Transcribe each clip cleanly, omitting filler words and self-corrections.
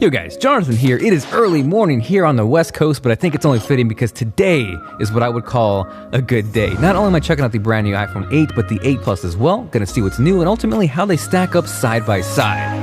Yo guys, Jonathan here. It is early morning here on the West Coast, but I think it's only fitting because today is what I would call a good day. Not only am I checking out the brand new iPhone 8, but the 8 Plus as well. Gonna see what's new and ultimately how they stack up side by side.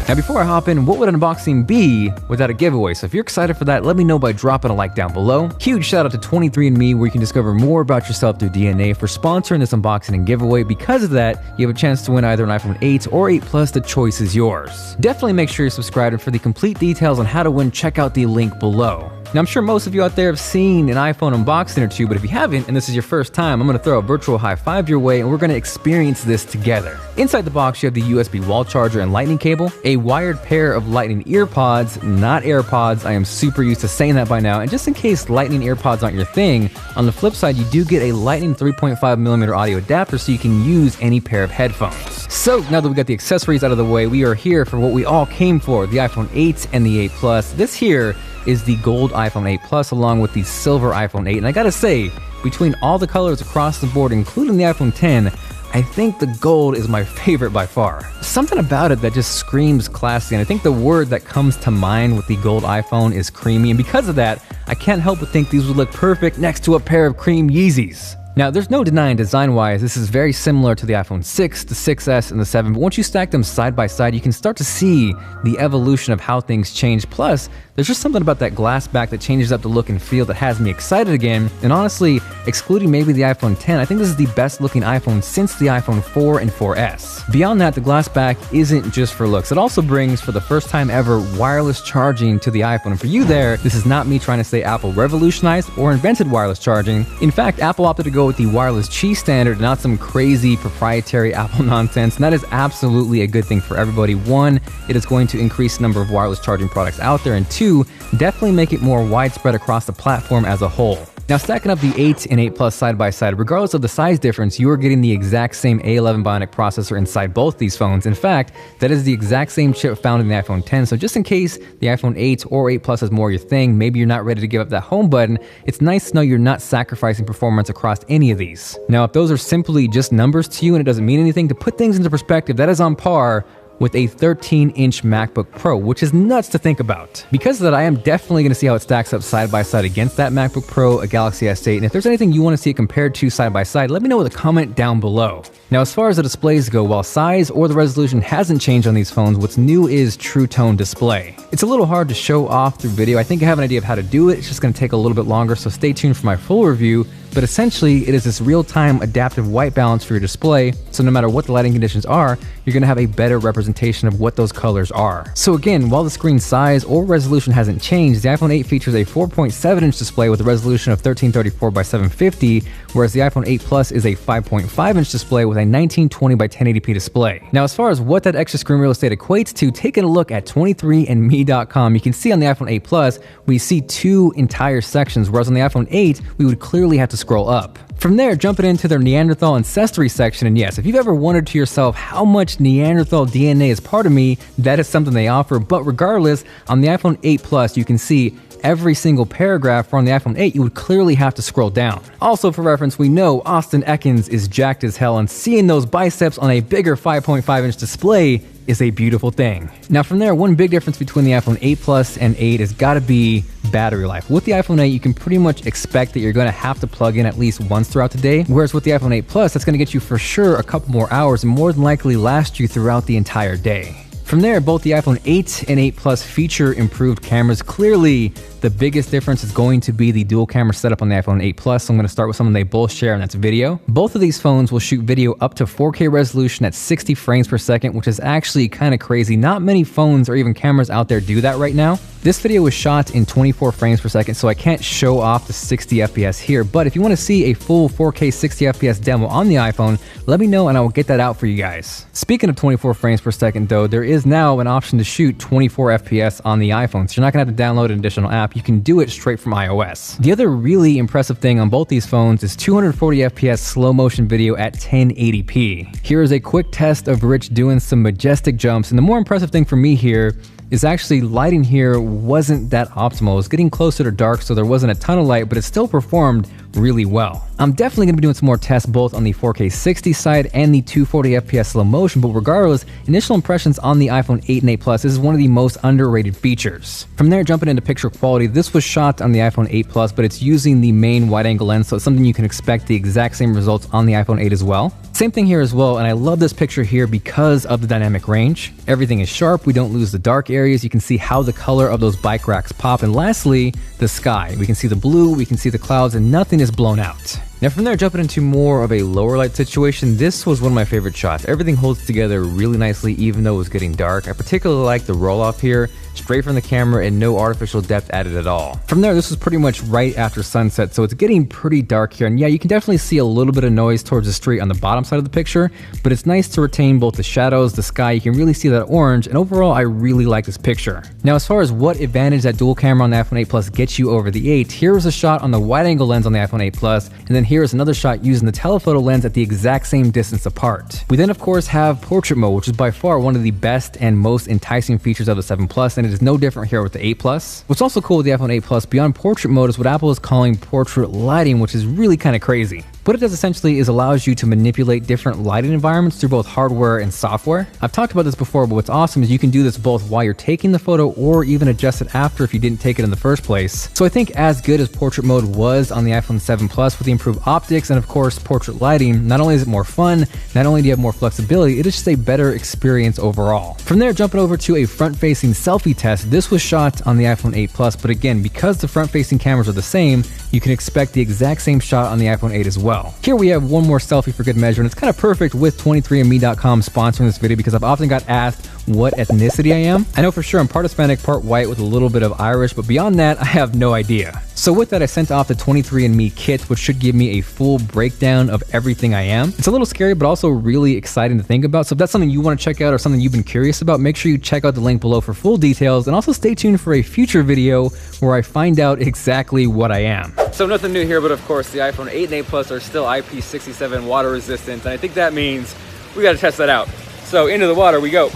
Now before I hop in, what would an unboxing be without a giveaway? So if you're excited for that, let me know by dropping a like down below. Huge shout out to 23andMe where you can discover more about yourself through DNA for sponsoring this unboxing and giveaway. Because of that, you have a chance to win either an iPhone 8 or 8 Plus. The choice is yours. Definitely make sure you're subscribed, and for the complete details on how to win, check out the link below. Now, I'm sure most of you out there have seen an iPhone unboxing or two, but if you haven't, and this is your first time, I'm gonna throw a virtual high five your way, and we're gonna experience this together. Inside the box, you have the USB wall charger and lightning cable, a wired pair of lightning ear pods, not AirPods. I am super used to saying that by now, and just in case lightning earpods aren't your thing, on the flip side, you do get a lightning 3.5mm audio adapter so you can use any pair of headphones. So now that we got the accessories out of the way, we are here for what we all came for, the iPhone 8 and the 8 Plus. This here is the gold iPhone 8 Plus along with the silver iPhone 8. And I gotta say, between all the colors across the board, including the iPhone 10, I think the gold is my favorite by far. Something about it that just screams classy, and I think the word that comes to mind with the gold iPhone is creamy, and because of that, I can't help but think these would look perfect next to a pair of cream Yeezys. Now, there's no denying design-wise, this is very similar to the iPhone 6, the 6S, and the 7, but once you stack them side by side, you can start to see the evolution of how things change. Plus, there's just something about that glass back that changes up the look and feel that has me excited again. And honestly, excluding maybe the iPhone 10, I think this is the best looking iPhone since the iPhone 4 and 4S. Beyond that, the glass back isn't just for looks. It also brings, for the first time ever, wireless charging to the iPhone. And for you there, this is not me trying to say Apple revolutionized or invented wireless charging. In fact, Apple opted to go with the wireless Qi standard, not some crazy proprietary Apple nonsense. And that is absolutely a good thing for everybody. One, it is going to increase the number of wireless charging products out there, and two, definitely make it more widespread across the platform as a whole. Now, stacking up the 8 and 8 Plus side by side, regardless of the size difference, you are getting the exact same A11 Bionic processor inside both these phones. In fact, that is the exact same chip found in the iPhone 10. So just in case the iPhone 8 or 8 Plus is more your thing, maybe you're not ready to give up that home button, it's nice to know you're not sacrificing performance across any of these. Now, if those are simply just numbers to you and it doesn't mean anything, to put things into perspective, that is on par with a 13-inch MacBook Pro, which is nuts to think about. Because of that, I am definitely going to see how it stacks up side by side against that MacBook Pro, a Galaxy S8, and if there's anything you want to see it compared to side by side, let me know with a comment down below. Now, as far as the displays go, while size or the resolution hasn't changed on these phones, what's new is True Tone display. It's a little hard to show off through video. I think I have an idea of how to do it. It's just going to take a little bit longer, so stay tuned for my full review. But essentially, it is this real-time adaptive white balance for your display, so no matter what the lighting conditions are, you're gonna have a better representation of what those colors are. So again, while the screen size or resolution hasn't changed, the iPhone 8 features a 4.7-inch display with a resolution of 1334 by 750, whereas the iPhone 8 Plus is a 5.5-inch display with a 1920 by 1080p display. Now, as far as what that extra screen real estate equates to, taking a look at 23andme.com, you can see on the iPhone 8 Plus, we see two entire sections, whereas on the iPhone 8, we would clearly have to scroll up. From there, jumping into their Neanderthal ancestry section, and yes, if you've ever wondered to yourself how much Neanderthal DNA is part of me, that is something they offer. But regardless, on the iPhone 8 Plus, you can see every single paragraph, where on the iPhone 8, you would clearly have to scroll down. Also, for reference, we know Austin Ekins is jacked as hell, and seeing those biceps on a bigger 5.5-inch display is a beautiful thing. Now from there, one big difference between the iPhone 8 Plus and 8 has got to be battery life. With the iPhone 8, you can pretty much expect that you're going to have to plug in at least once throughout the day, whereas with the iPhone 8 Plus, that's going to get you for sure a couple more hours and more than likely last you throughout the entire day. From there, both the iPhone 8 and 8 Plus feature improved cameras. Clearly, the biggest difference is going to be the dual camera setup on the iPhone 8 Plus. So I'm going to start with something they both share, and that's video. Both of these phones will shoot video up to 4K resolution at 60 frames per second, which is actually kind of crazy. Not many phones or even cameras out there do that right now. This video was shot in 24 frames per second, so I can't show off the 60 FPS here, but if you want to see a full 4K 60 FPS demo on the iPhone, let me know and I will get that out for you guys. Speaking of 24 frames per second though, there is now an option to shoot 24 FPS on the iPhone, so you're not going to have to download an additional app. You can do it straight from iOS. The other really impressive thing on both these phones is 240 FPS slow motion video at 1080p. Here is a quick test of Rich doing some majestic jumps, and the more impressive thing for me here is actually lighting here wasn't that optimal. It was getting closer to dark, so there wasn't a ton of light, but it still performed really well. I'm definitely going to be doing some more tests both on the 4K 60 side and the 240 FPS slow motion, but regardless, initial impressions on the iPhone 8 and 8 Plus, this is one of the most underrated features. From there, jumping into picture quality, this was shot on the iPhone 8 Plus, but it's using the main wide-angle lens, so it's something you can expect the exact same results on the iPhone 8 as well. Same thing here as well, and I love this picture here because of the dynamic range. Everything is sharp, we don't lose the dark areas, you can see how the color of those bike racks pop, and lastly, the sky. We can see the blue, we can see the clouds, and nothing is blown out. Now from there, jumping into more of a lower light situation, this was one of my favorite shots. Everything holds together really nicely even though it was getting dark. I particularly like the roll off here, straight from the camera and no artificial depth added at all. From there, this was pretty much right after sunset, so it's getting pretty dark here. And yeah, you can definitely see a little bit of noise towards the street on the bottom side of the picture, but it's nice to retain both the shadows, the sky, you can really see that orange, and overall, I really like this picture. Now, as far as what advantage that dual camera on the iPhone 8 Plus gets you over the 8, here is a shot on the wide angle lens on the iPhone 8 Plus, and then here is another shot using the telephoto lens at the exact same distance apart. We then of course have portrait mode, which is by far one of the best and most enticing features of the 7 Plus, and it is no different here with the 8 Plus. What's also cool with the iPhone 8 Plus beyond portrait mode is what Apple is calling portrait lighting, which is really kind of crazy. What it does essentially is allows you to manipulate different lighting environments through both hardware and software. I've talked about this before, but what's awesome is you can do this both while you're taking the photo or even adjust it after if you didn't take it in the first place. So I think as good as portrait mode was on the iPhone 7 Plus with the improved optics and of course portrait lighting, not only is it more fun, not only do you have more flexibility, it is just a better experience overall. From there, jumping over to a front-facing selfie test, this was shot on the iPhone 8 Plus, but again, because the front-facing cameras are the same, you can expect the exact same shot on the iPhone 8 as well. Here we have one more selfie for good measure, and it's kind of perfect with 23andme.com sponsoring this video because I've often got asked what ethnicity I am. I know for sure I'm part Hispanic, part white with a little bit of Irish, but beyond that, I have no idea. So with that, I sent off the 23andMe kit, which should give me a full breakdown of everything I am. It's a little scary, but also really exciting to think about. So if that's something you want to check out or something you've been curious about, make sure you check out the link below for full details, and also stay tuned for a future video where I find out exactly what I am. So nothing new here, but of course the iPhone 8 and 8 Plus are still IP67 water resistant, and I think that means we got to test that out. So into the water we go.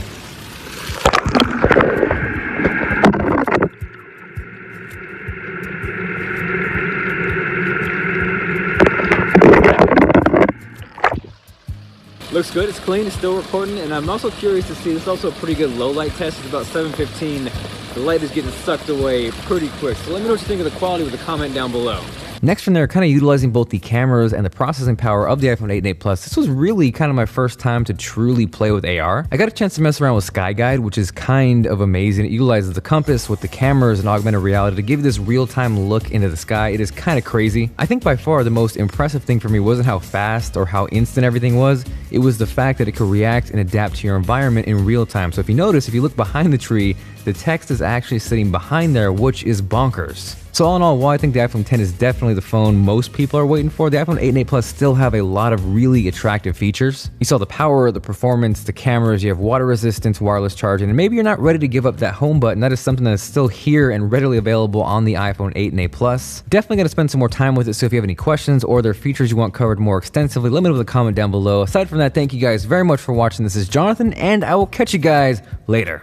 Looks good, it's clean, it's still recording, and I'm also curious to see, this is also a pretty good low light test. It's about 7:15. The light is getting sucked away pretty quick. So let me know what you think of the quality with a comment down below. Next from there, kind of utilizing both the cameras and the processing power of the iPhone 8 and 8 Plus, this was really kind of my first time to truly play with AR. I got a chance to mess around with Sky Guide, which is kind of amazing. It utilizes the compass with the cameras and augmented reality to give you this real-time look into the sky. It is kind of crazy. I think by far the most impressive thing for me wasn't how fast or how instant everything was. It was the fact that it could react and adapt to your environment in real time. So if you notice, if you look behind the tree, the text is actually sitting behind there, which is bonkers. So all in all, while I think the iPhone 10 is definitely the phone most people are waiting for, the iPhone 8 and 8 Plus still have a lot of really attractive features. You saw the power, the performance, the cameras, you have water resistance, wireless charging, and maybe you're not ready to give up that home button. That is something that is still here and readily available on the iPhone 8 and 8 Plus. Definitely gonna spend some more time with it, so if you have any questions or there are features you want covered more extensively, let me know in the comment down below. Aside from that, thank you guys very much for watching. This is Jonathan, and I will catch you guys later.